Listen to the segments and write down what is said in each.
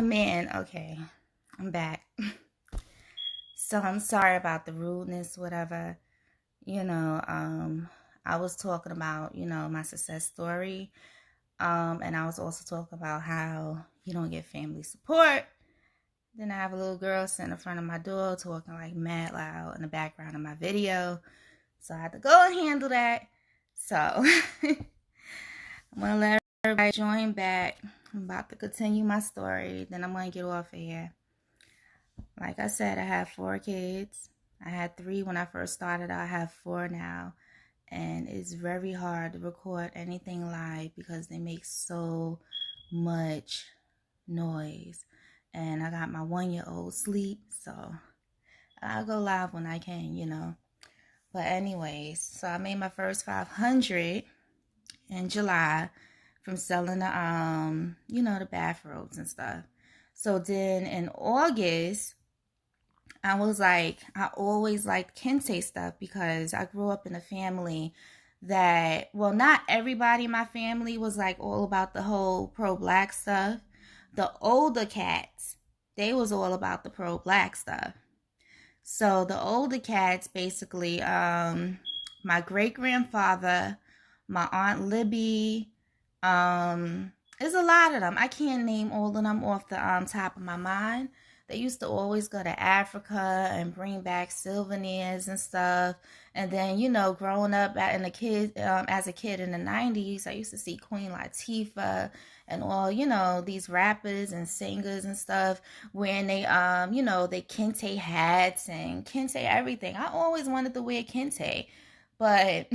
man, okay, I'm back. So I'm sorry about the rudeness, whatever. You know, I was talking about, my success story. And I was also talking about how you don't get family support. Then I have a little girl sitting in front of my door talking like mad loud in the background of my video. So I had to go and handle that. So I'm gonna let everybody join back. I'm about to continue my story. Then I'm gonna get off of here. Like I said, I have 4 kids. I had 3 when I first started. I have 4 now. And it's very hard to record anything live because they make so much noise. And I got my 1-year-old sleep, so I'll go live when I can. But anyways, so I made my first 500 in July from selling the bathrobes and stuff. So then in August, I was like, I always liked kente stuff because I grew up in a family that, well, not everybody in my family was like all about the whole pro-black stuff. The older cats, they was all about the pro-black stuff. So the older cats, basically, my great-grandfather, my Aunt Libby, there's a lot of them. I can't name all of them off the top of my mind. They used to always go to Africa and bring back souvenirs and stuff. And then, growing up as a kid in the 90s, I used to see Queen Latifah and all, these rappers and singers and stuff wearing they kente hats and kente everything. I always wanted to wear kente, but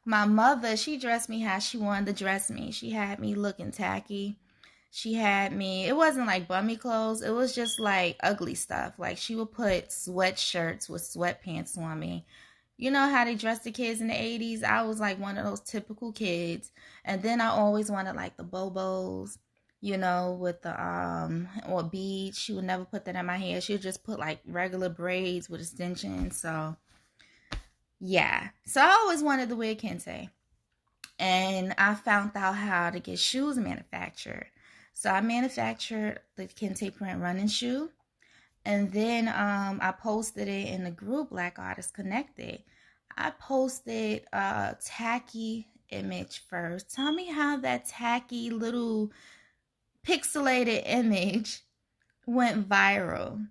my mother, she dressed me how she wanted to dress me. She had me looking tacky. She had me, it wasn't like bummy clothes. It was just like ugly stuff. Like she would put sweatshirts with sweatpants on me. You know how they dressed the kids in the 80s? I was like one of those typical kids. And then I always wanted like the bobos, with the or beads. She would never put that in my hair. She would just put like regular braids with extensions. So yeah. So I always wanted to wear kente. And I found out how to get shoes manufactured. So I manufactured the kente print running shoe. And then I posted it in the group Black Artists Connected. I posted a tacky image first. Tell me how that tacky little pixelated image went viral.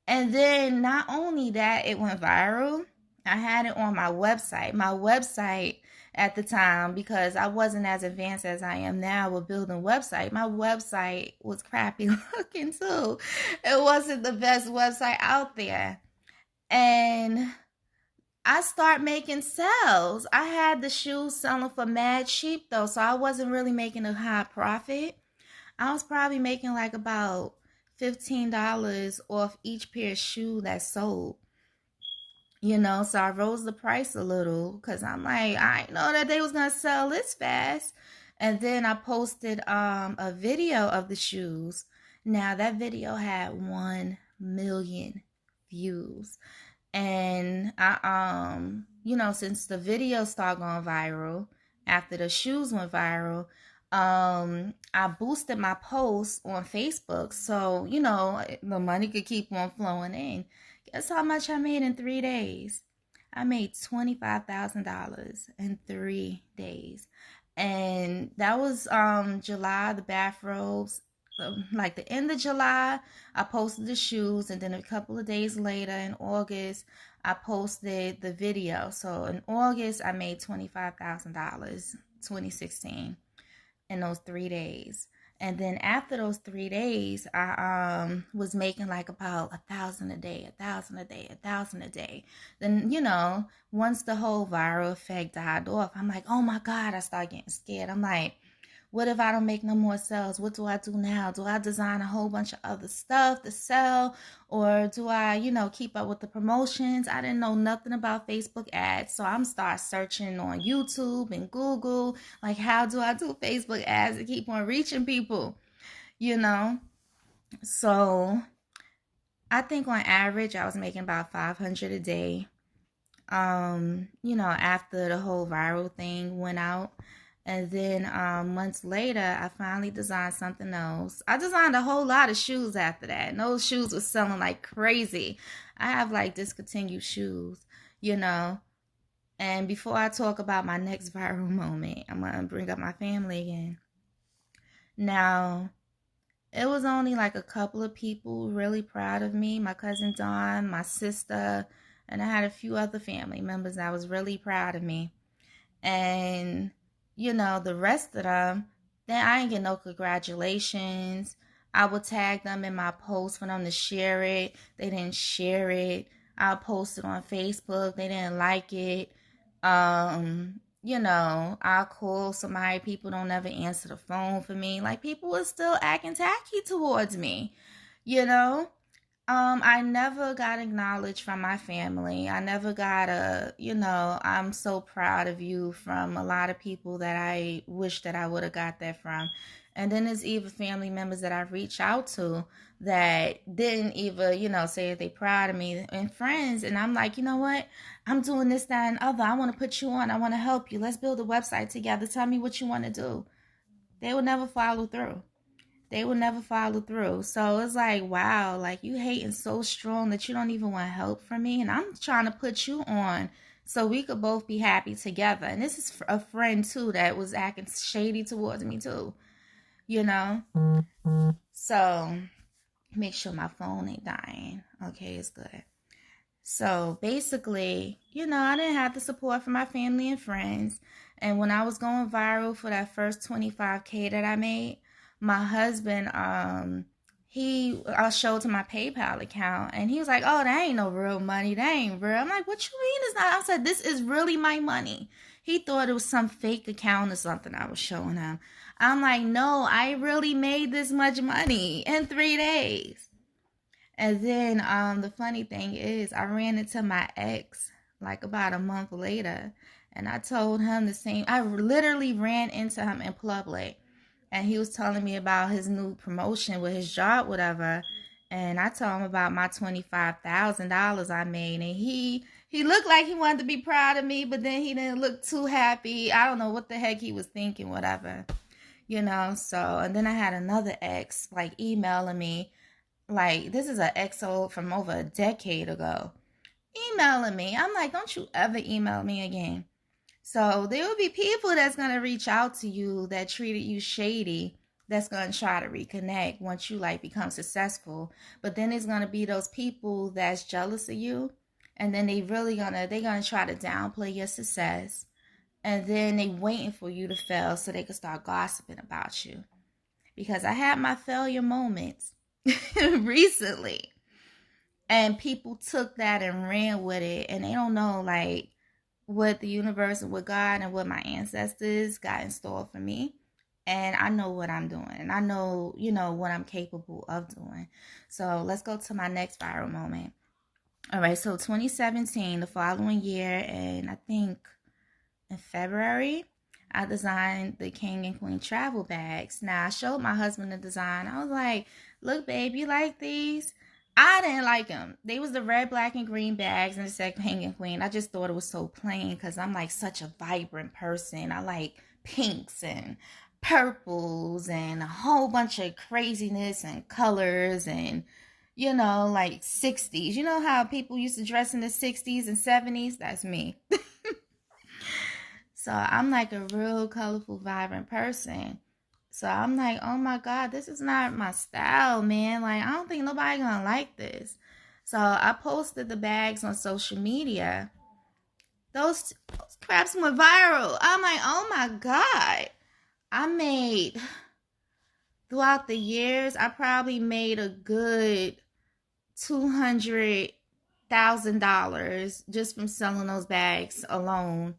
And then not only that, it went viral, I had it on my website. My website at the time, because I wasn't as advanced as I am now with building website, my website was crappy looking too. It wasn't the best website out there. And I start making sales. I had the shoes selling for mad cheap though, so I wasn't really making a high profit. I was probably making like about $15 off each pair of shoe that sold. So I rose the price a little because I'm like, I didn't know that they was gonna sell this fast. And then I posted a video of the shoes. Now that video had 1 million views. And since the video started going viral, after the shoes went viral, I boosted my posts on Facebook so, the money could keep on flowing in. Guess how much I made in 3 days? I made $25,000 in 3 days. And that was July, the bathrobes. Like the end of July, I posted the shoes, and then a couple of days later in August, I posted the video. So in August, I made $25,000, 2016, in those 3 days. And then after those 3 days, I was making like about 1,000 a day, 1,000 a day, 1,000 a day. Then, once the whole viral effect died off, I'm like, oh my God, I started getting scared. I'm like, what if I don't make no more sales? What do I do now? Do I design a whole bunch of other stuff to sell? Or do I, keep up with the promotions? I didn't know nothing about Facebook ads. So I'm start searching on YouTube and Google, like how do I do Facebook ads to keep on reaching people, So I think on average I was making about 500 a day. After the whole viral thing went out. And then months later, I finally designed something else. I designed a whole lot of shoes after that. And those shoes were selling like crazy. I have like discontinued shoes, you know. And before I talk about my next viral moment, I'm going to bring up my family again. Now, it was only like a couple of people really proud of me. My cousin Dawn, my sister, and I had a few other family members that was really proud of me. And, the rest of them, then I ain't get no congratulations. I would tag them in my post for them to share it. They didn't share it. I posted on Facebook. They didn't like it. I call somebody, people don't ever answer the phone for me. Like, people were still acting tacky towards me, you know? I never got acknowledged from my family. I never got I'm so proud of you from a lot of people that I wish that I would have got that from. And then there's even family members that I reached out to that didn't even, say that they proud of me, and friends. And I'm like, you know what? I'm doing this, that, and other. I want to put you on. I want to help you. Let's build a website together. Tell me what you want to do. They will never follow through. They will never follow through. So it's like, wow, like you hating so strong that you don't even want help from me. And I'm trying to put you on so we could both be happy together. And this is a friend too that was acting shady towards me too, you know? So make sure my phone ain't dying. Okay, it's good. So basically, I didn't have the support from my family and friends. And when I was going viral for that first 25K that I made, my husband, I showed him my PayPal account and he was like, oh, that ain't no real money. That ain't real. I'm like, what you mean it's not? I said, this is really my money. He thought it was some fake account or something I was showing him. I'm like, no, I really made this much money in 3 days. And then the funny thing is, I ran into my ex like about a month later, and I told him the same. I literally ran into him in public, and he was telling me about his new promotion with his job, whatever. And I told him about my $25,000 I made, and he looked like he wanted to be proud of me, but then he didn't look too happy. I don't know what the heck he was thinking, whatever, So, and then I had another ex like emailing me like, this is an exo from over a decade ago. Emailing me. I'm like, don't you ever email me again. So there will be people that's going to reach out to you that treated you shady, that's going to try to reconnect once you like become successful. But then there's going to be those people that's jealous of you. And then they're going to try to downplay your success. And then they waiting for you to fail so they can start gossiping about you. Because I had my failure moments recently, and people took that and ran with it, and they don't know like what the universe and what God and what my ancestors got in store for me. And I know what I'm doing, and I know what I'm capable of doing. So let's go to my next viral moment. All right, so 2017, the following year, and I think in February, I designed the King and Queen travel bags. Now, I showed my husband the design. I was like, look, babe, you like these? I didn't like them. They was the red, black, and green bags, and it said King and Queen. I just thought it was so plain because I'm like such a vibrant person. I like pinks and purples and a whole bunch of craziness and colors and like 60s. You know how people used to dress in the 60s and 70s? That's me. So I'm like a real colorful, vibrant person. So I'm like, oh my God, this is not my style, man. Like, I don't think nobody gonna like this. So I posted the bags on social media. Those craps went viral. I'm like, oh my God. I made, throughout the years, I probably made a good $200,000 just from selling those bags alone.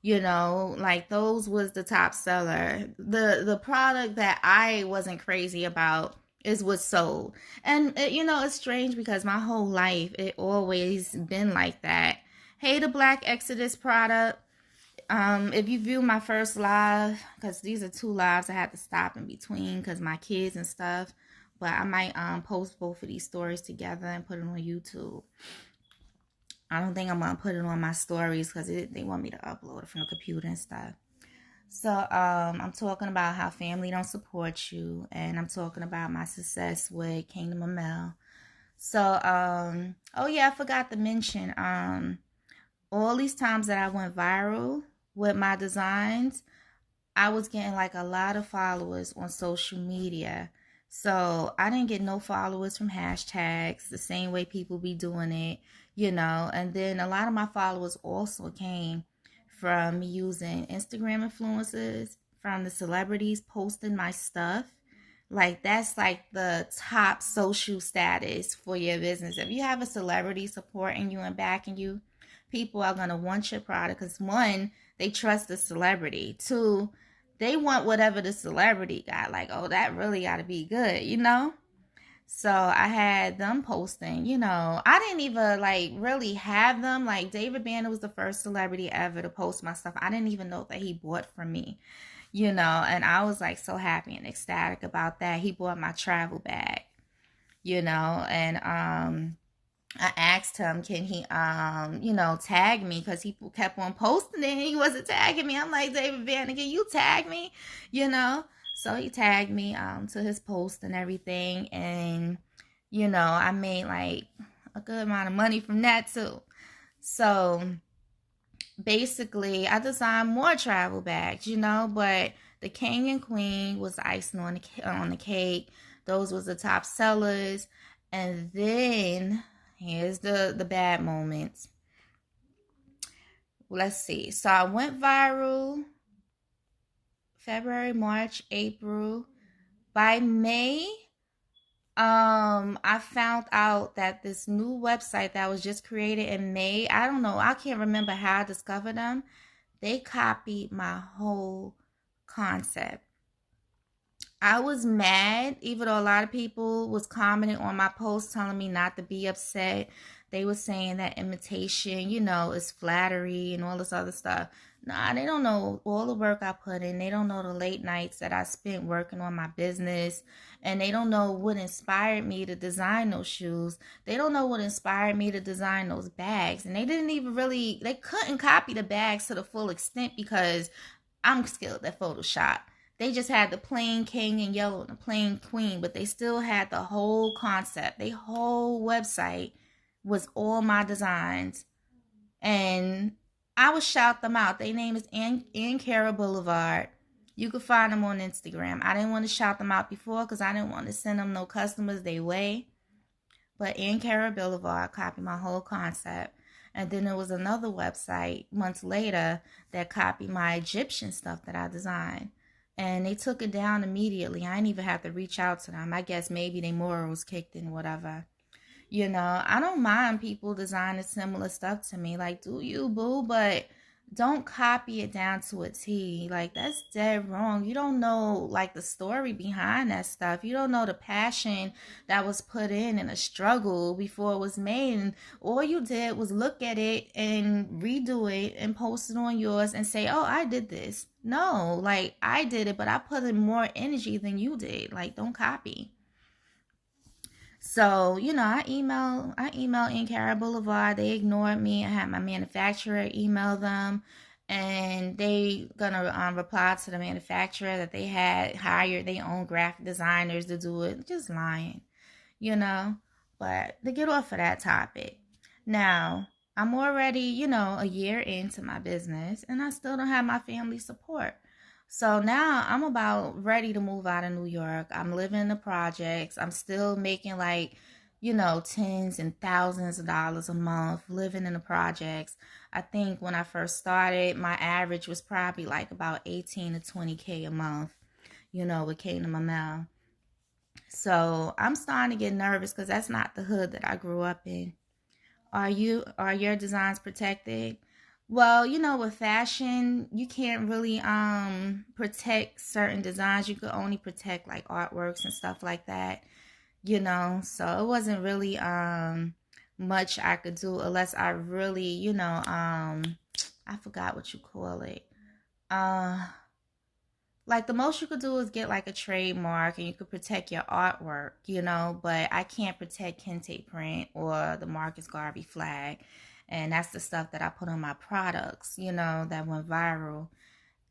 Like those was the top seller. The product that I wasn't crazy about is what sold. And it's strange because my whole life it always been like that. Hey, the Black Exodus product. If you view my first live, because these are two lives I had to stop in between because my kids and stuff. But I might post both of these stories together and put it on YouTube. I don't think I'm gonna put it on my stories because they want me to upload it from the computer and stuff. So I'm talking about how family don't support you, and I'm talking about my success with Kingdom of Mel. So oh yeah, I forgot to mention all these times that I went viral with my designs, I was getting like a lot of followers on social media. So I didn't get no followers from hashtags the same way people be doing it, And then a lot of my followers also came from me using Instagram influencers, from the celebrities posting my stuff. Like that's like the top social status for your business. If you have a celebrity supporting you and backing you, people are gonna want your product because one, they trust the celebrity. Two, they want whatever the celebrity got. Like, oh, that really got to be good. So I had them posting, I didn't even like really have them. Like, David Banner was the first celebrity ever to post my stuff. I didn't even know that he bought from me, and I was like so happy and ecstatic about that. He bought my travel bag, and I asked him, can he, tag me? Because he kept on posting it and he wasn't tagging me. I'm like, David Banner, can you tag me? You know? So he tagged me to his post and everything. And, I made like a good amount of money from that too. So basically, I designed more travel bags, but the king and queen was the icing on the cake. Those was the top sellers. And then here's the bad moments. Let's see. So I went viral February, March, April. By May, I found out that this new website that was just created in May, I don't know, I can't remember how I discovered them. They copied my whole concept. I was mad, even though a lot of people was commenting on my post telling me not to be upset. They were saying that imitation, is flattery and all this other stuff. Nah, they don't know all the work I put in. They don't know the late nights that I spent working on my business. And they don't know what inspired me to design those shoes. They don't know what inspired me to design those bags. And they didn't even really, they couldn't copy the bags to the full extent because I'm skilled at Photoshop. They just had the plain king in yellow and the plain queen, but they still had the whole concept. Their whole website was all my designs. And I would shout them out. Their name is Ann Cara Boulevard. You can find them on Instagram. I didn't want to shout them out before because I didn't want to send them no customers their way. But in Cara Boulevard copied my whole concept. And then there was another website months later that copied my Egyptian stuff that I designed. And they took it down immediately. I didn't even have to reach out to them. I guess maybe their morals kicked in, whatever. I don't mind people designing similar stuff to me. Like, do you, boo? But don't copy it down to a T. Like, that's dead wrong. You don't know, like, the story behind that stuff. You don't know the passion that was put in and a struggle before it was made. And all you did was look at it and redo it and post it on yours and say, oh, I did this. No, like, I did it, but I put in more energy than you did. Like, don't copy. So, I emailed in Cara Boulevard. They ignored me. I had my manufacturer email them, and they gonna reply to the manufacturer that they had hired their own graphic designers to do it. Just lying, you know. But to get off of that topic, now I'm already, a year into my business, and I still don't have my family support. So now I'm about ready to move out of New York. I'm living in the projects. I'm still making like, tens and thousands of dollars a month living in the projects. I think when I first started, my average was probably like about 18 to 20K a month, with Kingdom Amel. So I'm starting to get nervous because that's not the hood that I grew up in. Are your designs protected? Well, with fashion, you can't really protect certain designs. You could only protect like artworks and stuff like that. So it wasn't really much I could do unless I really, I forgot what you call it. Uh like the most you could do is get like a trademark and you could protect your artwork, but I can't protect Kente print or the Marcus Garvey flag. And that's the stuff that I put on my products, that went viral.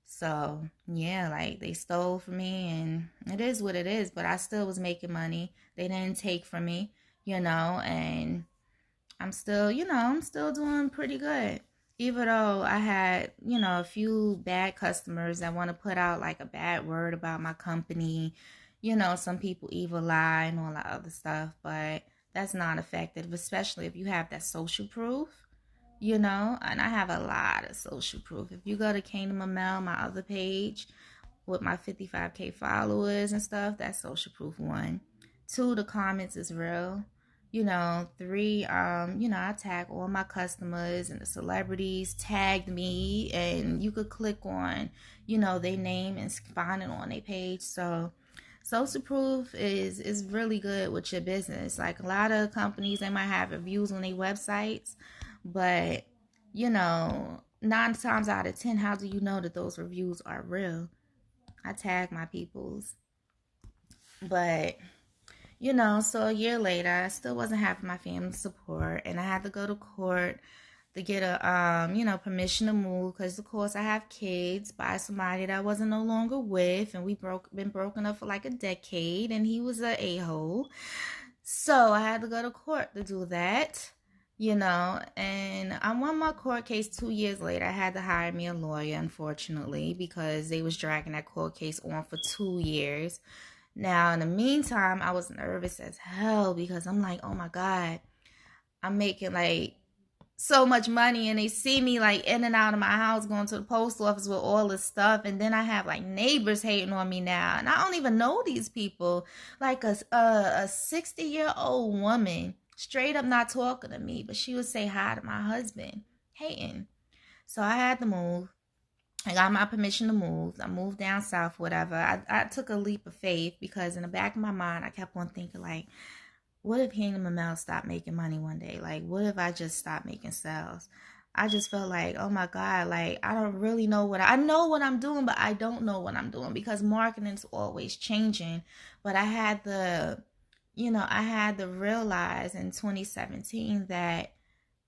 So yeah, like they stole from me, and it is what it is. But I still was making money. They didn't take from me, and I'm still doing pretty good. Even though I had, a few bad customers that want to put out like a bad word about my company. Some people evil lie and all that other stuff, but that's not effective, especially if you have that social proof, and I have a lot of social proof. If you go to Kingdom of Mel, my other page, with my 55K followers and stuff, that's social proof one. Two, the comments is real. Three, I tag all my customers, and the celebrities tagged me, and you could click on, their name and find it on their page. So social proof is really good with your business. Like a lot of companies, they might have reviews on their websites, but 9 times out of 10, how do you know that those reviews are real? I tag my peoples. But, so a year later, I still wasn't having my family support, and I had to go to court to get a permission to move, because of course I have kids by somebody that I wasn't no longer with, and been broken up for like a decade, and he was a-hole. So I had to go to court to do that, and I won my court case 2 years later. I had to hire me a lawyer, unfortunately, because they was dragging that court case on for 2 years. Now, in the meantime, I was nervous as hell, because I'm like, oh my God, I'm making like so much money, and they see me like in and out of my house going to the post office with all this stuff, and then I have like neighbors hating on me now, and I don't even know these people. Like a 60-year-old woman straight up not talking to me, but she would say hi to my husband, hating. So I had to move. I got my permission to move. I moved down south, whatever. I took a leap of faith, because in the back of my mind I kept on thinking, like, what if Kingdom of Mel stopped making money one day? Like, what if I just stopped making sales? I just felt like, oh my God, like, I don't really know I know what I'm doing, but I don't know what I'm doing, because marketing is always changing. But I had to realize in 2017 that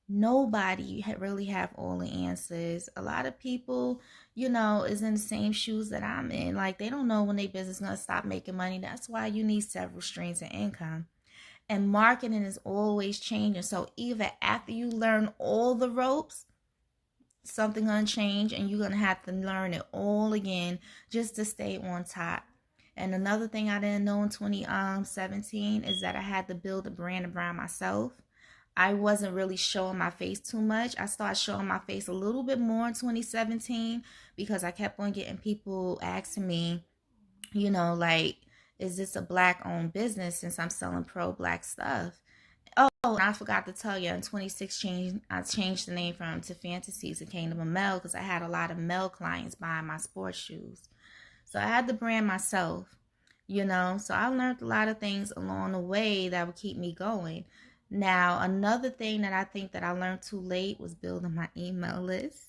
nobody really have all the answers. A lot of people, is in the same shoes that I'm in. Like, they don't know when their business is going to stop making money. That's why you need several streams of income. And marketing is always changing. So even after you learn all the ropes, something gonna change, and you're gonna have to learn it all again just to stay on top. And another thing I didn't know in 2017 is that I had to build a brand around myself. I wasn't really showing my face too much. I started showing my face a little bit more in 2017, because I kept on getting people asking me, like, is this a black owned business, since I'm selling pro black stuff? Oh, and I forgot to tell you, in 2016, I changed the name from to Fantasies to Kingdom of Mel, because I had a lot of male clients buying my sports shoes. So I had to brand myself, So I learned a lot of things along the way that would keep me going. Now, another thing that I think that I learned too late was building my email list.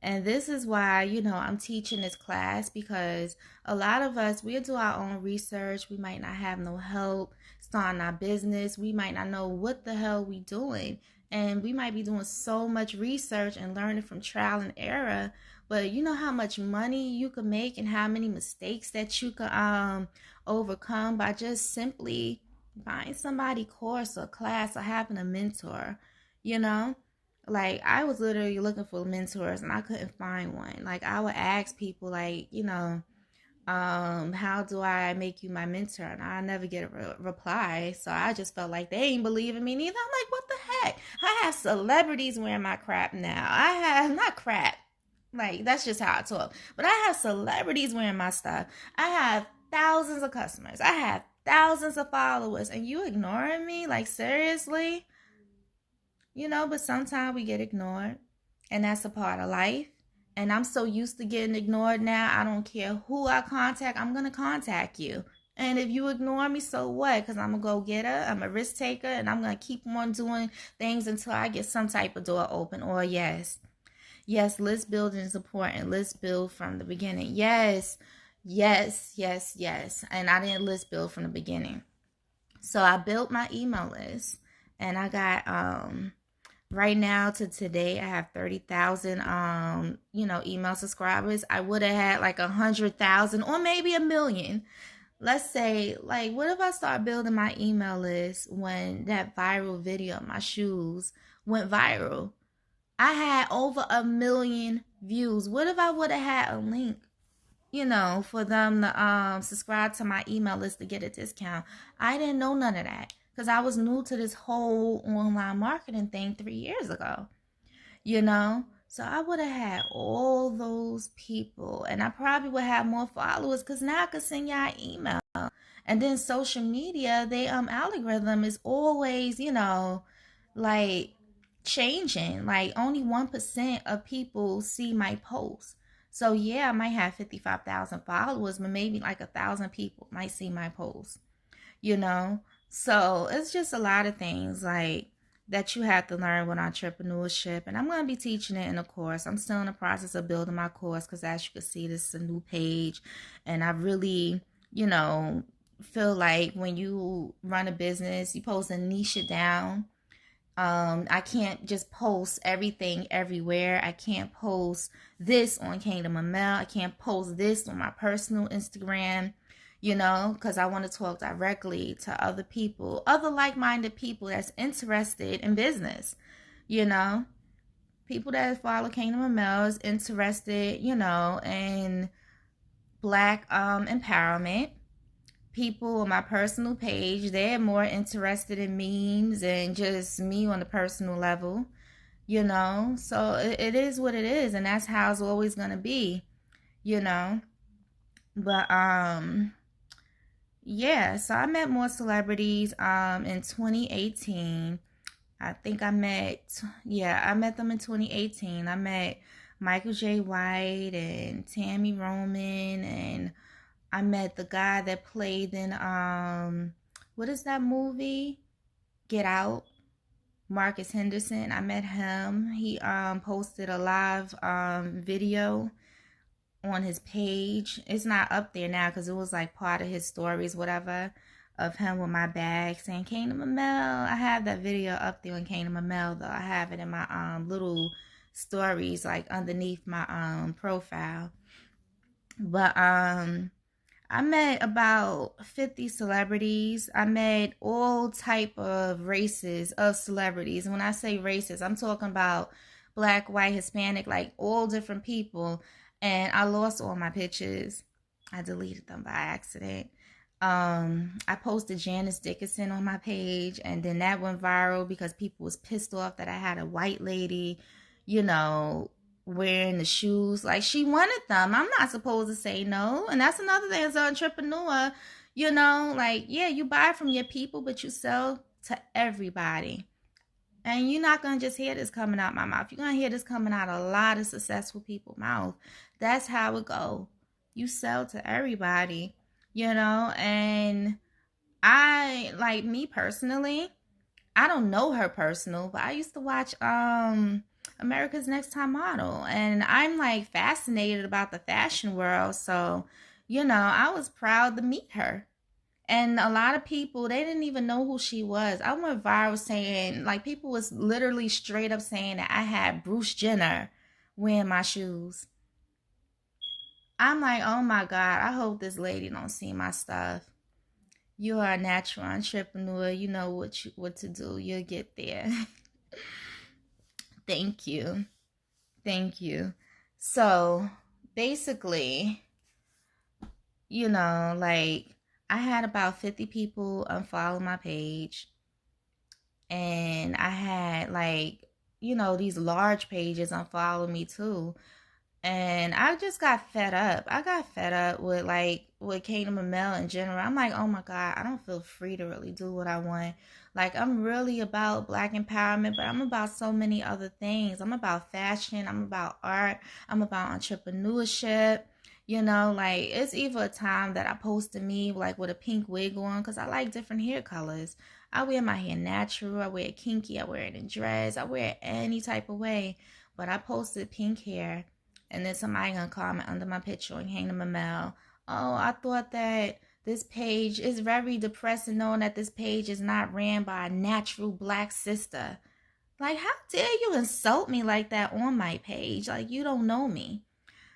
And this is why, I'm teaching this class, because a lot of us, we do our own research. We might not have no help starting our business. We might not know what the hell we doing. And we might be doing so much research and learning from trial and error. But you know how much money you can make, and how many mistakes that you can overcome by just simply buying somebody course or class, or having a mentor, you know? Like, I was literally looking for mentors, and I couldn't find one. Like, I would ask people, like, how do I make you my mentor? And I never get a reply. So I just felt like they ain't believing me neither. I'm like, what the heck? I have celebrities wearing my crap now. I have, not crap, like, that's just how I talk, but I have celebrities wearing my stuff. I have thousands of customers. I have thousands of followers, and you ignoring me? Like, seriously? But sometimes we get ignored, and that's a part of life. And I'm so used to getting ignored now, I don't care who I contact, I'm going to contact you. And if you ignore me, so what? Because I'm a go-getter, I'm a risk taker, and I'm going to keep on doing things until I get some type of door open. Or yes, list building is important. List build from the beginning. Yes, yes, yes, yes. And I didn't list build from the beginning. So I built my email list, and I got Right now to today, I have 30,000 email subscribers. I would have had like 100,000 or maybe a million. Let's say, like, what if I start building my email list when that viral video of my shoes went viral? I had over a million views. What if I would have had a link, for them to subscribe to my email list to get a discount? I didn't know none of that because I was new to this whole online marketing thing 3 years ago, you know? So I would have had all those people and I probably would have more followers because now I could send y'all an email. And then social media, they algorithm is always, like changing. Like only 1% of people see my posts. So yeah, I might have 55,000 followers, but maybe like 1,000 people might see my post, you know? So it's just a lot of things like that you have to learn with entrepreneurship. And I'm going to be teaching it in a course. I'm still in the process of building my course because as you can see, this is a new page. And I really, feel like when you run a business, you're supposed to niche it down. I can't just post everything everywhere. I can't post this on Kingdom of Mel. I can't post this on my personal Instagram, because I want to talk directly to other people, other like-minded people that's interested in business, people that follow Kingdom of Mel is interested, in Black empowerment. People on my personal page, they're more interested in memes and just me on the personal level, so it is what it is, and that's how it's always going to be, you know but yeah, so I met more celebrities in 2018. I met them in 2018. I met Michael J. White and Tammy Roman, and I met the guy that played in what is that movie? Get Out. Marcus Henderson. I met him. He posted a live video on his page. It's not up there now because it was like part of his stories, whatever, of him with my bag saying Kingdom of Mel. I have that video up there on Kingdom of Mel though. I have it in my little stories like underneath my profile. But I met about 50 celebrities. I met all type of races of celebrities. And when I say races, I'm talking about Black, white, Hispanic, like all different people. And I lost all my pictures. I deleted them by accident. I posted Janice Dickinson on my page, and then that went viral because people was pissed off that I had a white lady, you know, wearing the shoes. Like she wanted them. I'm not supposed to say no. And that's another thing as an entrepreneur, like, yeah, you buy from your people, but you sell to everybody. And you're not going to just hear this coming out my mouth. You're going to hear this coming out a lot of successful people's mouth. That's how it go. You sell to everybody, and I, like me personally, I don't know her personal, but I used to watch America's Next Top Model, and I'm like fascinated about the fashion world. So, I was proud to meet her. And a lot of people, they didn't even know who she was. I went viral saying, like, people was literally straight up saying that I had Bruce Jenner wearing my shoes. I'm like, oh my God, I hope this lady don't see my stuff. You are a natural entrepreneur. You know what to do. You'll get there. Thank you. Thank you. So basically, like I had about 50 people unfollow my page. And I had like, these large pages unfollow me too. And I just got fed up. I got fed up with Kingdom of Mel in general. I'm like, oh my God, I don't feel free to really do what I want. Like I'm really about Black empowerment, but I'm about so many other things. I'm about fashion, I'm about art, I'm about entrepreneurship. Like it's either a time that I posted me like with a pink wig on because I like different hair colors. I wear my hair natural, I wear it kinky, I wear it in dress, I wear it any type of way. But I posted pink hair, and then somebody gonna comment under my picture and hang them a mail. Oh, I thought that this page is very depressing knowing that this page is not ran by a natural Black sister. Like, how dare you insult me like that on my page? Like, you don't know me.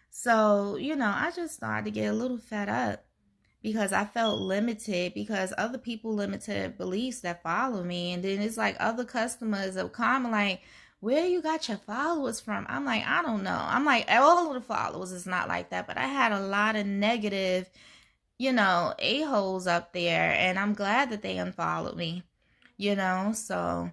So, I just started to get a little fed up because I felt limited because other people limited beliefs that follow me. And then it's like other customers will comment like, where you got your followers from? I'm like, I don't know. I'm like, all of the followers is not like that. But I had a lot of negative, a-holes up there. And I'm glad that they unfollowed me, So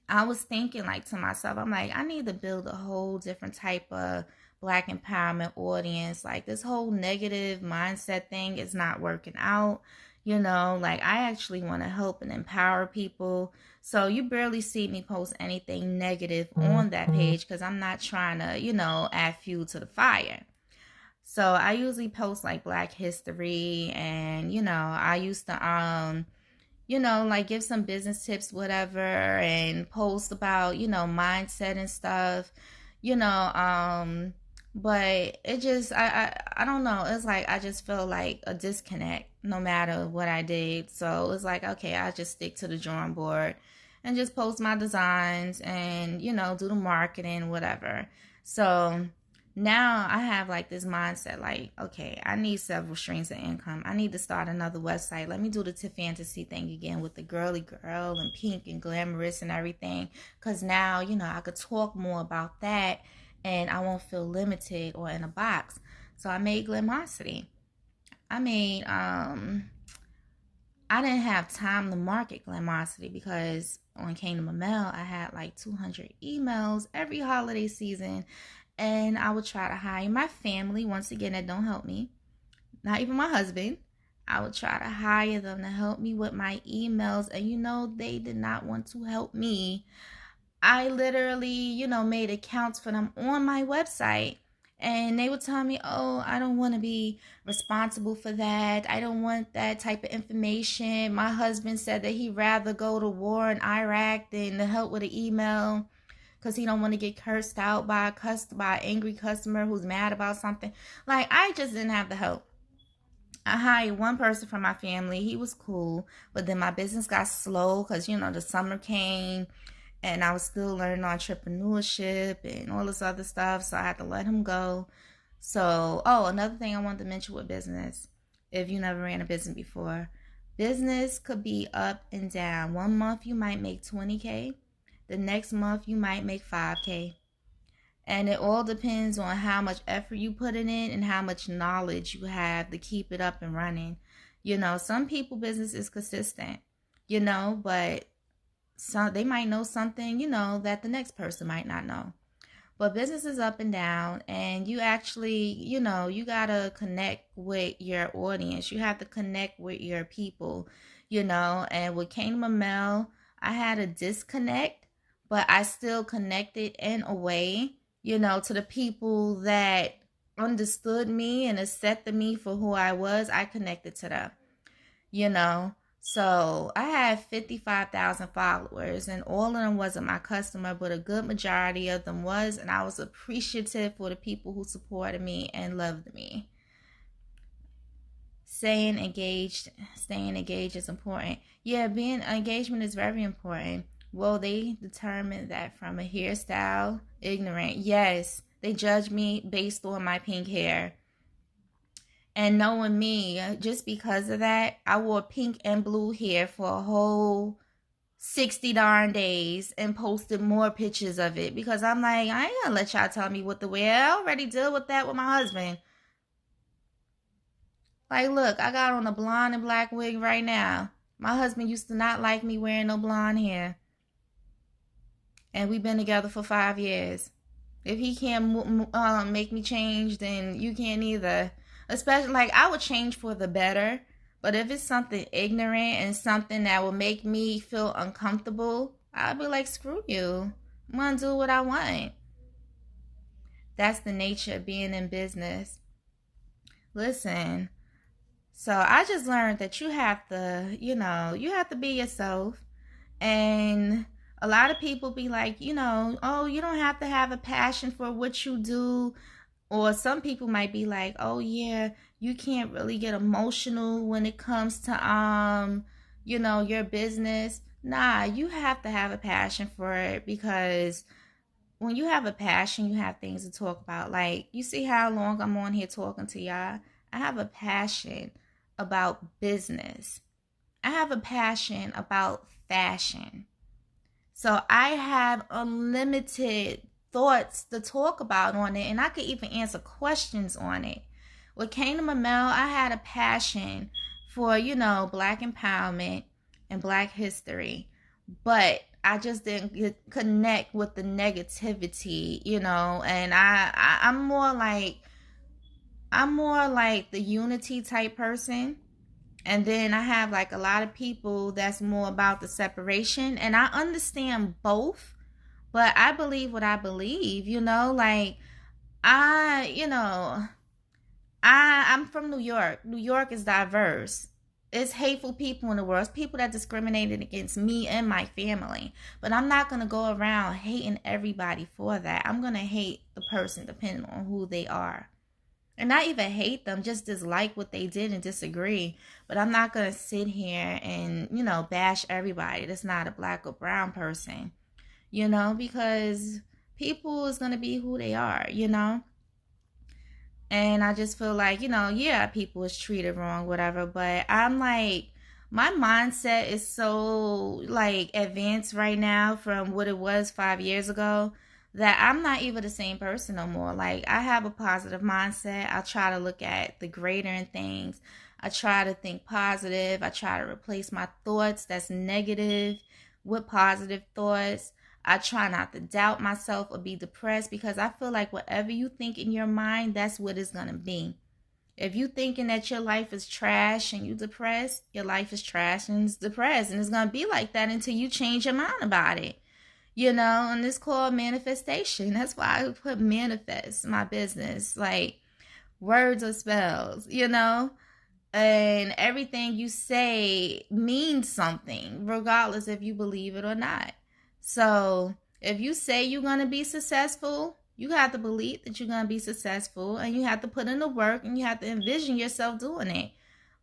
I was thinking like to myself, I'm like, I need to build a whole different type of Black empowerment audience. Like this whole negative mindset thing is not working out. Like I actually want to help and empower people. So you barely see me post anything negative on that page because I'm not trying to, add fuel to the fire. So I usually post like Black history and, I used to like give some business tips, whatever, and post about, mindset and stuff, you know, um, but it just, I don't know. It's like, I just feel like a disconnect no matter what I did. So it's like, okay, I just stick to the drawing board and just post my designs and, do the marketing, whatever. So now I have like this mindset like, okay, I need several streams of income. I need to start another website. Let me do the Fantasy thing again with the girly girl and pink and glamorous and everything. Because now, I could talk more about that and I won't feel limited or in a box. So I made Glamosity. I made, I didn't have time to market Glamosity because on Kingdom Mail, I had like 200 emails every holiday season. And I would try to hire my family, once again, that don't help me, not even my husband. I would try to hire them to help me with my emails. And they did not want to help me. I literally, made accounts for them on my website. And they would tell me, oh, I don't want to be responsible for that. I don't want that type of information. My husband said that he'd rather go to war in Iraq than to help with an email because he don't want to get cursed out by by an angry customer who's mad about something. Like, I just didn't have the help. I hired one person from my family. He was cool. But then my business got slow because, the summer came and I was still learning entrepreneurship and all this other stuff. So I had to let him go. So, another thing I wanted to mention with business, if you never ran a business before, business could be up and down. One month you might make 20K. The next month you might make 5K. And it all depends on how much effort you put in it and how much knowledge you have to keep it up and running. Some people business is consistent, but some they might know something, that the next person might not know. But business is up and down, and you actually, you gotta connect with your audience. You have to connect with your people, And with Kingdom Mel, I had a disconnect, but I still connected in a way, to the people that understood me and accepted me for who I was. I connected to them, you know. So I had 55,000 followers, and all of them wasn't my customer, but a good majority of them was, and I was appreciative for the people who supported me and loved me. Staying engaged is important. Yeah, being engagement is very important. Well, they determined that from a hairstyle, ignorant. Yes, they judged me based on my pink hair. And knowing me, just because of that, I wore pink and blue hair for a whole 60 darn days and posted more pictures of it because I'm like, I ain't gonna let y'all tell me what to wear. I already deal with that with my husband. Like, look, I got on a blonde and black wig right now. My husband used to not like me wearing no blonde hair. And we've been together for 5 years. If he can't make me change, then you can't either. Especially, like, I would change for the better. But if it's something ignorant and something that will make me feel uncomfortable, I'll be like, screw you. I'm going to do what I want. That's the nature of being in business. Listen, so I just learned that you have to, you have to be yourself. And a lot of people be like, oh, you don't have to have a passion for what you do. Or some people might be like, oh yeah, you can't really get emotional when it comes to your business. Nah, you have to have a passion for it, because when you have a passion, you have things to talk about. Like, you see how long I'm on here talking to y'all? I have a passion about business. I have a passion about fashion. So I have unlimited thoughts to talk about on it, and I could even answer questions on it. With Kingdom of Mel, I had a passion for, Black empowerment and Black history, but I just didn't connect with the negativity, and I'm more like the unity type person. And then I have like a lot of people that's more about the separation. And I understand both, but I believe what I believe, like I, you know, I'm from New York. New York is diverse. It's hateful people in the world. It's people that discriminated against me and my family. But I'm not gonna go around hating everybody for that. I'm gonna hate the person depending on who they are. And not even hate them, just dislike what they did and disagree. But I'm not gonna sit here and, bash everybody that's not a black or brown person, because people is gonna be who they are. And I just feel like, yeah, people is treated wrong, whatever. But I'm like, my mindset is so like advanced right now from what it was 5 years ago, that I'm not even the same person no more. Like, I have a positive mindset. I try to look at the greater in things. I try to think positive. I try to replace my thoughts that's negative with positive thoughts. I try not to doubt myself or be depressed, because I feel like whatever you think in your mind, that's what it's going to be. If you thinking that your life is trash and you depressed, your life is trash and it's depressed. And it's going to be like that until you change your mind about it. And it's called manifestation. That's why I put manifest my business. Like, words or spells. And everything you say means something, regardless if you believe it or not. So if you say you're going to be successful, you have to believe that you're going to be successful, and you have to put in the work, and you have to envision yourself doing it.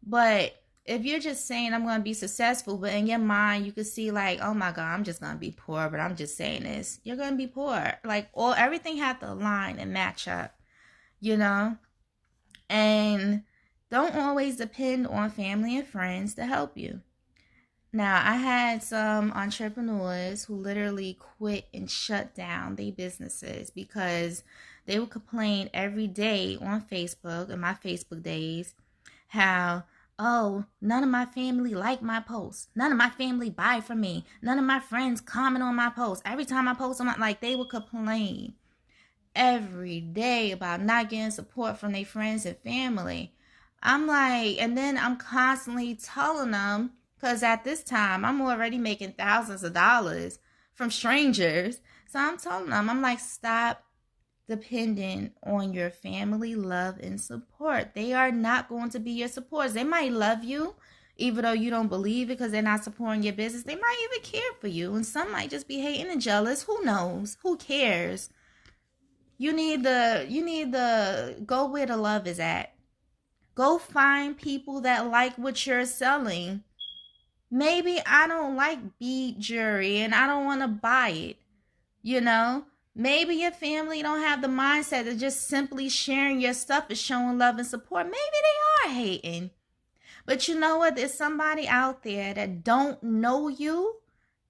But if you're just saying I'm going to be successful, but in your mind you could see like, oh my God, I'm just going to be poor, but I'm just saying this, you're going to be poor. Like, everything have to align and match up, you know? And don't always depend on family and friends to help you. Now, I had some entrepreneurs who literally quit and shut down their businesses because they would complain every day on Facebook, in my Facebook days, how, oh, none of my family like my posts. None of my family buy from me. None of my friends comment on my posts. Every time I post them, like, they would complain every day about not getting support from their friends and family. I'm like, and then I'm constantly telling them, because at this time I'm already making thousands of dollars from strangers. So I'm telling them, I'm like, stop depending on your family love and support. They are not going to be your supporters. They might love you even though you don't believe it, because they're not supporting your business. They might even care for you, and some might just be hating and jealous. Who knows? Who cares? You need to go where the love is at. Go find people that like what you're selling. Maybe I don't like bead jewelry and I don't want to buy it. You know, maybe your family don't have the mindset of just simply sharing your stuff is showing love and support. Maybe they are hating. But you know what? There's somebody out there that don't know you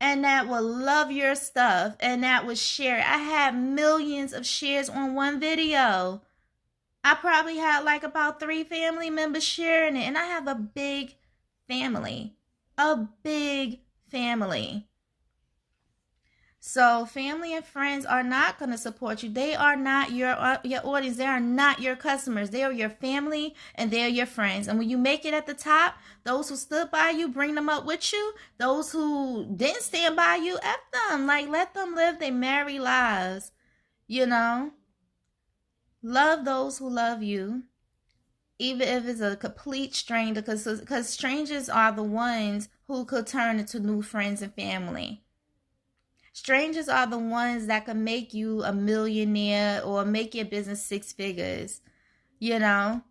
and that will love your stuff and that will share. I had millions of shares on one video. I probably had like about 3 family members sharing it, and I have a big family. A big family. So family and friends are not going to support you. They are not your audience. They are not your customers. They are your family and they are your friends. And when you make it at the top, those who stood by you, bring them up with you. Those who didn't stand by you, F them. Like, let them live their merry lives. Love those who love you, even if it's a complete stranger, because strangers are the ones who could turn into new friends and family. Strangers are the ones that can make you a millionaire or make your business 6 figures, you know?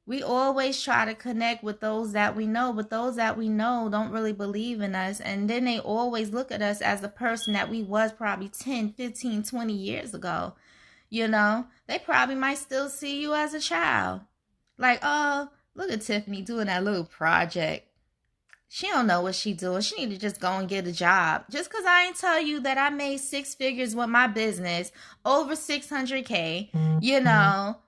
We always try to connect with those that we know, but those that we know don't really believe in us. And then they always look at us as the person that we was probably 10, 15, 20 years ago. You know, they probably might still see you as a child. Like, oh, look at Tiffany doing that little project. She don't know what she doing. She need to just go and get a job. Just because I ain't tell you that I made six figures with my business, over 600K, you know,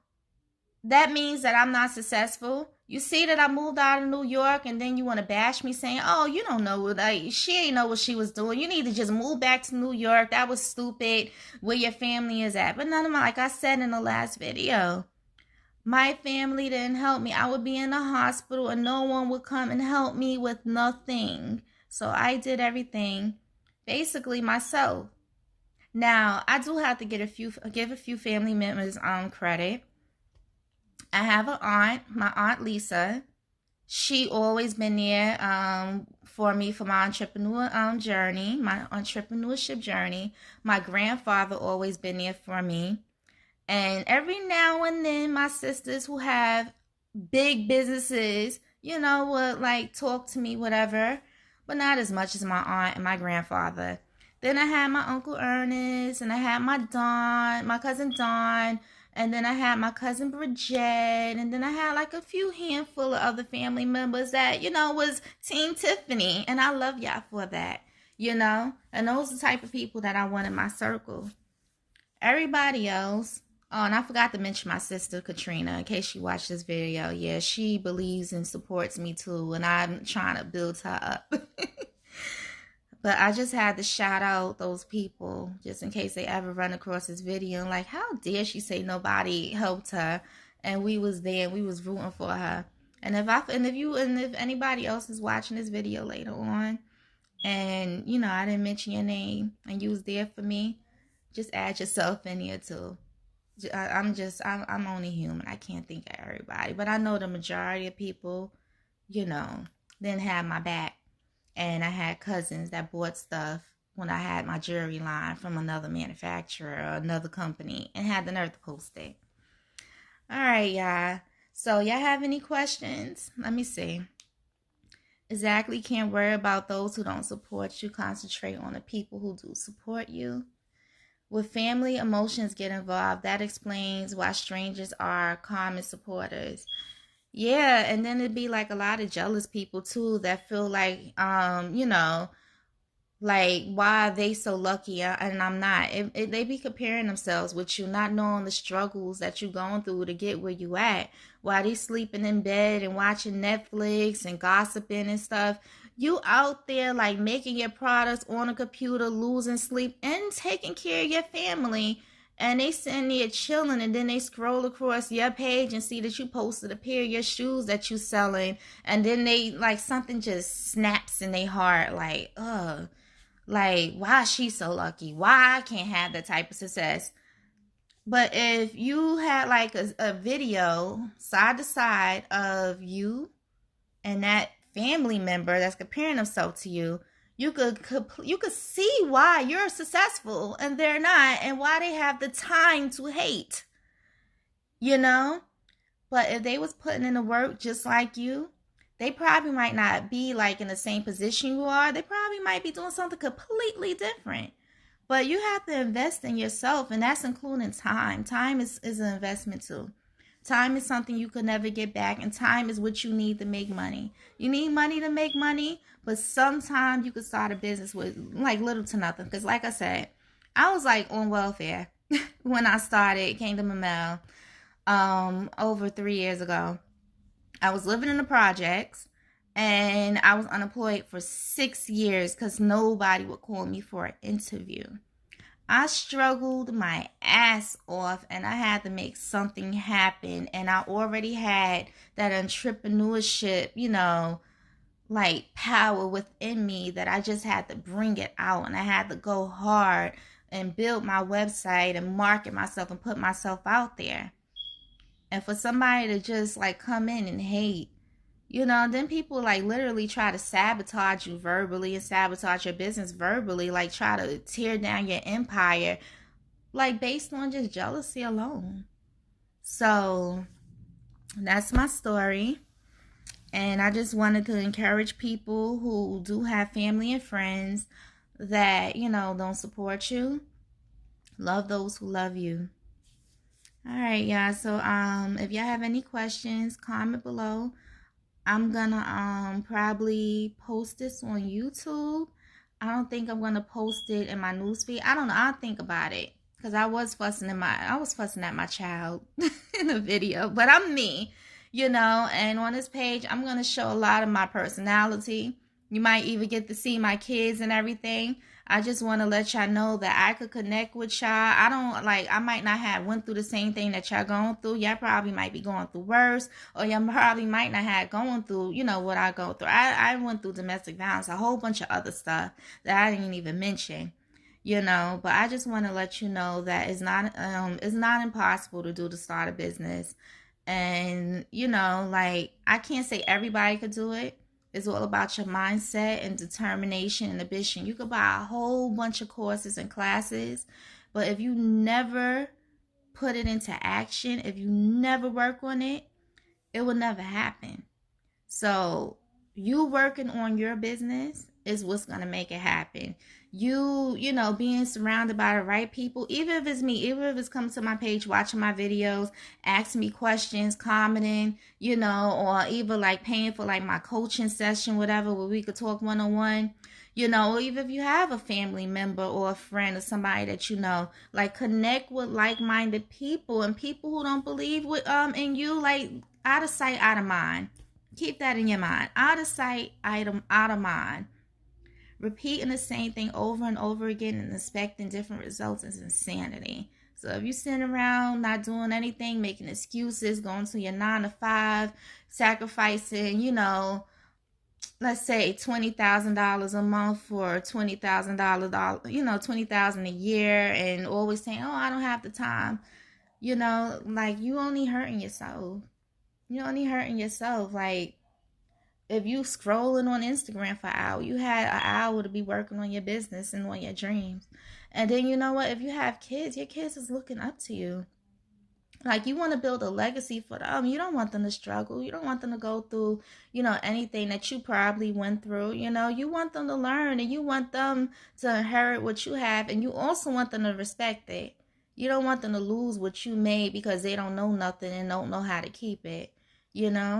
that means that I'm not successful. You see that I moved out of New York and then you want to bash me saying, oh, you don't know what she ain't know what she was doing. You need to just move back to New York. That was stupid where your family is at. But none of my, like I said in the last video, my family didn't help me. I would be in the hospital and no one would come and help me with nothing. So I did everything basically myself. Now, I do have to give a few family members credit. I have an aunt, my aunt Lisa. She always been there for me for my journey, my entrepreneurship journey. My grandfather always been there for me. And every now and then my sisters who have big businesses, you know, would like talk to me, whatever, but not as much as my aunt and my grandfather. Then I had my Uncle Ernest, and I had my cousin Don, and then I had my cousin Bridget, and then I had like a few handful of other family members that, you know, was Team Tiffany, and I love y'all for that, you know, and those are the type of people that I want in my circle. Everybody else, oh, and I forgot to mention my sister Katrina, in case she watched this video. Yeah, she believes and supports me too, and I'm trying to build her up. But I just had to shout out those people just in case they ever run across this video. Like, how dare she say nobody helped her, and we was there and we was rooting for her. And if anybody else is watching this video later on, and you know I didn't mention your name and you was there for me, just add yourself in here too. I'm only human. I can't think of everybody, but I know the majority of people, you know, didn't have my back. And I had cousins that bought stuff when I had my jewelry line from another manufacturer or another company and had the nerve to post it. All right, y'all. So y'all have any questions? Let me see. Exactly, can't worry about those who don't support you. Concentrate on the people who do support you. With family, emotions get involved. That explains why strangers are common supporters. Yeah, and then it'd be like a lot of jealous people too that feel like, you know, like why are they so lucky and I'm not. They be comparing themselves with you, not knowing the struggles that you're going through to get where you at. While they sleeping in bed and watching Netflix and gossiping and stuff, you out there like making your products on a computer, losing sleep and taking care of your family. And they sitting there chilling, and then they scroll across your page and see that you posted a pair of your shoes that you selling, and then they like something just snaps in their heart, like, ugh. Like, why is she so lucky? Why I can't have that type of success? But if you had like a video side to side of you and that family member that's comparing themselves to you, you could see why you're successful and they're not, and why they have the time to hate. You know? But if they was putting in the work just like you, they probably might not be like in the same position you are. They probably might be doing something completely different. But you have to invest in yourself, and that's including time. Time is an investment too. Time is something you could never get back, and time is what you need to make money. You need money to make money, but sometimes you could start a business with like little to nothing. Because like I said, I was like on welfare when I started Kingdom of Mel over 3 years ago. I was living in the projects, and I was unemployed for 6 years because nobody would call me for an interview. I struggled my ass off, and I had to make something happen. And I already had that entrepreneurship, you know, like power within me that I just had to bring it out. And I had to go hard and build my website and market myself and put myself out there. And for somebody to just like come in and hate, you know, then people like literally try to sabotage you verbally and sabotage your business verbally, like try to tear down your empire, like based on just jealousy alone. So That's my story. And I just wanted to encourage people who do have family and friends that, don't support you. Love those who love you. All right, y'all. So if y'all have any questions, comment below. I'm gonna probably post this on YouTube. I don't think I'm gonna post it in my newsfeed. I don't know. I'll think about it. Cause I was fussing at my child in the video. But I'm me, and on this page I'm gonna show a lot of my personality. You might even get to see my kids and everything. I just want to let y'all know that I could connect with y'all. I might not have went through the same thing that y'all going through. Y'all probably might be going through worse, or y'all probably might not have going through, what I go through. I went through domestic violence, a whole bunch of other stuff that I didn't even mention, but I just want to let you know that it's not impossible to start a business. And, I can't say everybody could do it. It's all about your mindset and determination and ambition. You could buy a whole bunch of courses and classes, but if you never put it into action, if you never work on it, it will never happen. So you working on your business is what's going to make it happen. Being surrounded by the right people, even if it's me, even if it's coming to my page, watching my videos, asking me questions, commenting, or even like paying for like my coaching session, whatever, where we could talk one-on-one, or even if you have a family member or a friend or somebody that like connect with like-minded people and people who don't believe in you, like out of sight, out of mind. Keep that in your mind. Out of sight, out of mind. Repeating the same thing over and over again and expecting different results is insanity. So if you're sitting around not doing anything, making excuses, going to your 9 to 5, sacrificing, let's say $20,000 a month for $20,000, $20,000 a year, and always saying, "Oh, I don't have the time," like you only hurting yourself. You're only hurting yourself. Like, if you scrolling on Instagram for an hour, you had an hour to be working on your business and on your dreams. And then you know what? If you have kids, your kids is looking up to you. Like, you want to build a legacy for them. You don't want them to struggle. You don't want them to go through, anything that you probably went through. You want them to learn, and you want them to inherit what you have, and you also want them to respect it. You don't want them to lose what you made because they don't know nothing and don't know how to keep it.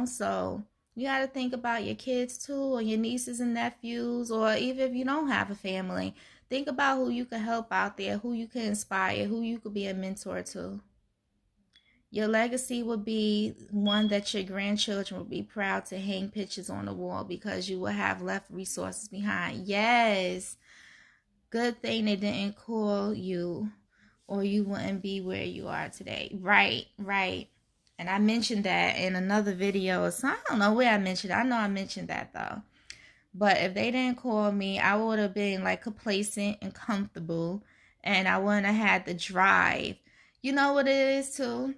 So you got to think about your kids too, or your nieces and nephews, or even if you don't have a family, think about who you can help out there, who you can inspire, who you could be a mentor to. Your legacy would be one that your grandchildren would be proud to hang pictures on the wall because you will have left resources behind. Yes. Good thing they didn't call you, or you wouldn't be where you are today. Right, right. And I mentioned that in another video. So I don't know where I mentioned it. I know I mentioned that though. But if they didn't call me, I would have been like complacent and comfortable, and I wouldn't have had the drive. You know what it is too?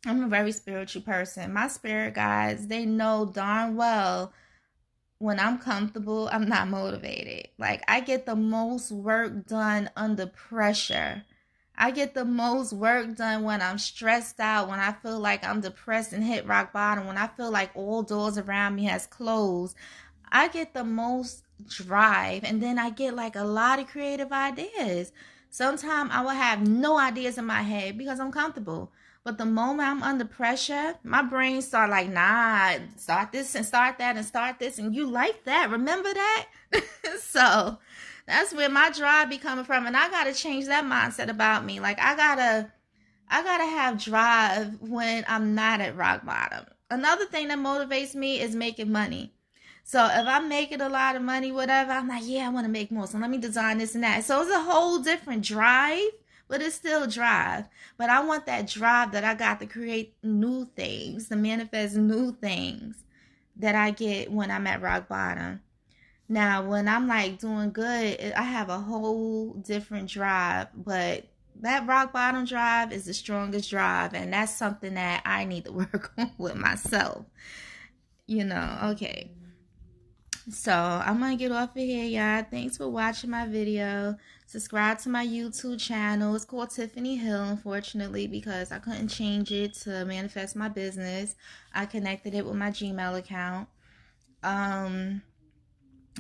I'm a very spiritual person. My spirit guides, they know darn well when I'm comfortable, I'm not motivated. Like, I get the most work done under pressure. I get the most work done when I'm stressed out, when I feel like I'm depressed and hit rock bottom, when I feel like all doors around me has closed. I get the most drive, and then I get like a lot of creative ideas. Sometimes I will have no ideas in my head because I'm comfortable. But the moment I'm under pressure, my brain start like, nah, start this and start that and start this. And you like that. Remember that? So that's where my drive be coming from. And I got to change that mindset about me. Like, I gotta have drive when I'm not at rock bottom. Another thing that motivates me is making money. So if I'm making a lot of money, whatever, I'm like, yeah, I want to make more. So let me design this and that. So it's a whole different drive, but it's still drive. But I want that drive that I got to create new things, to manifest new things that I get when I'm at rock bottom. Now, when I'm like doing good, I have a whole different drive, but that rock bottom drive is the strongest drive, and that's something that I need to work on with myself. Okay. So I'm gonna get off of here, y'all. Thanks for watching my video. Subscribe to my YouTube channel. It's called Tiffany Hill, unfortunately, because I couldn't change it to manifest my business. I connected it with my Gmail account.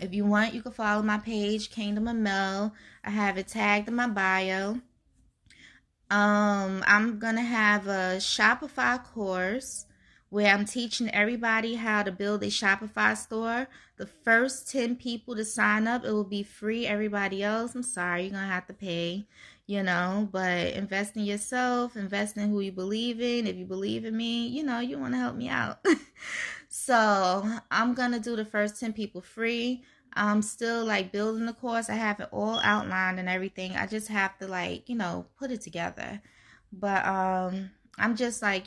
If you want, you can follow my page, Kingdom of Mel. I have it tagged in my bio. I'm gonna have a Shopify course where I'm teaching everybody how to build a Shopify store. The first 10 people to sign up, it will be free. Everybody else, I'm sorry, you're gonna have to pay, but invest in yourself, invest in who you believe in. If you believe in me, you want to help me out. So I'm gonna do the first 10 people free. I'm still like building the course. I have it all outlined and everything. I just have to put it together. But I'm just like,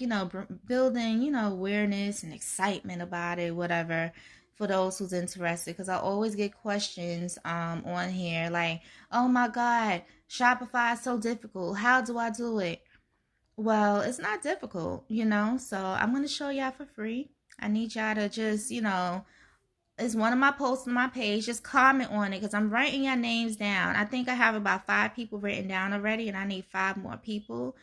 building, awareness and excitement about it, whatever, for those who's interested. Because I always get questions on here like, oh my God, Shopify is so difficult. How do I do it? Well, it's not difficult, So I'm going to show y'all for free. I need y'all to just, it's one of my posts on my page. Just comment on it because I'm writing your names down. I think I have about 5 people written down already, and I need 5 more people.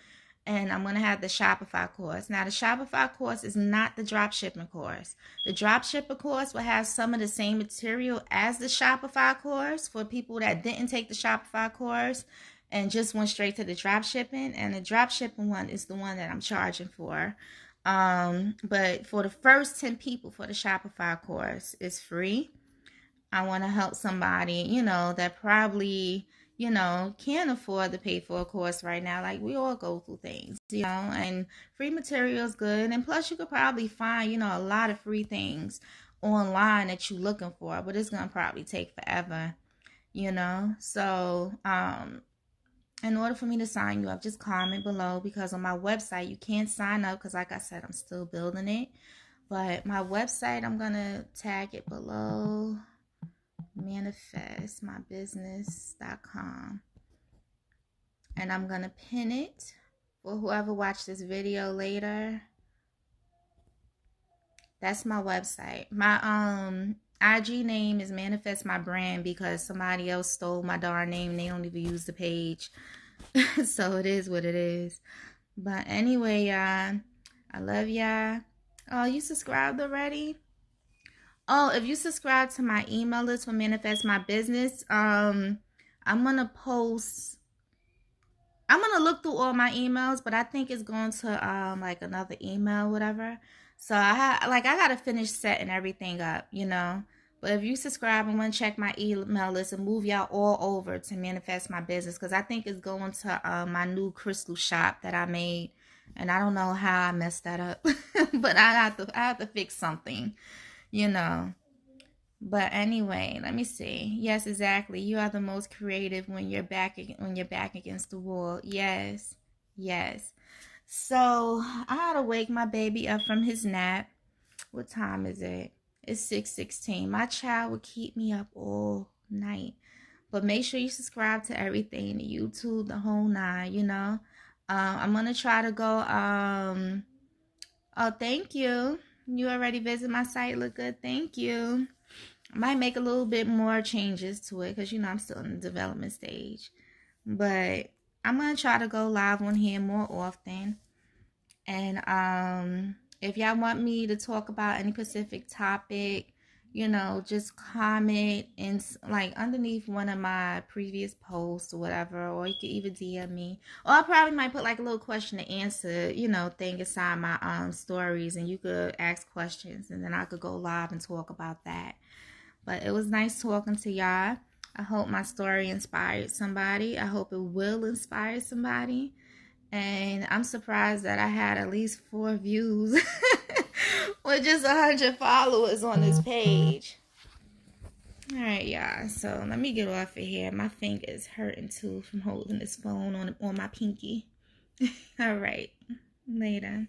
And I'm going to have the Shopify course. Now, the Shopify course is not the dropshipping course. The dropshipping course will have some of the same material as the Shopify course for people that didn't take the Shopify course and just went straight to the dropshipping. And the dropshipping one is the one that I'm charging for. But for the first 10 people for the Shopify course, it's free. I want to help somebody, that probably, can't afford to pay for a course right now. Like, we all go through things, and free material is good. And plus, you could probably find, a lot of free things online that you're looking for, but it's going to probably take forever, So, in order for me to sign you up, just comment below, because on my website, you can't sign up because, like I said, I'm still building it. But my website, I'm going to tag it below, manifestmybusiness.com. And I'm going to pin it for whoever watched this video later. That's my website. My IG name is Manifest My Brand because somebody else stole my darn name. They don't even use the page. So it is what it is. But anyway, y'all, I love y'all. Oh, you subscribed already? Oh, if you subscribe to my email list for Manifest My Business, I'm gonna look through all my emails, but I think it's going to like another email, whatever. So I gotta finish setting everything up, But if you subscribe, I'm gonna check my email list and move y'all all over to Manifest My Business, because I think it's going to my new crystal shop that I made, and I don't know how I messed that up, but I have to fix something, But anyway, let me see. Yes, exactly. You are the most creative when you're back against the wall. Yes. Yes. So I had to wake my baby up from his nap. What time is it? It's 6:16. My child would keep me up all night. But make sure you subscribe to everything, the YouTube, the whole nine, I'm gonna try to go oh, thank you. You already visit my site. Look good. Thank you. I might make a little bit more changes to it because, I'm still in the development stage. But I'm going to try to go live on here more often. And if y'all want me to talk about any specific topic, just comment in like underneath one of my previous posts or whatever, or you can even DM me. Or I probably might put like a little question and answer, thing inside my stories, and you could ask questions, and then I could go live and talk about that. But it was nice talking to y'all. I hope my story inspired somebody. I hope it will inspire somebody. And I'm surprised that I had at least 4 views with just 100 followers on this page. All right, y'all. So let me get off of here. My finger is hurting too from holding this phone on my pinky. All right. Later.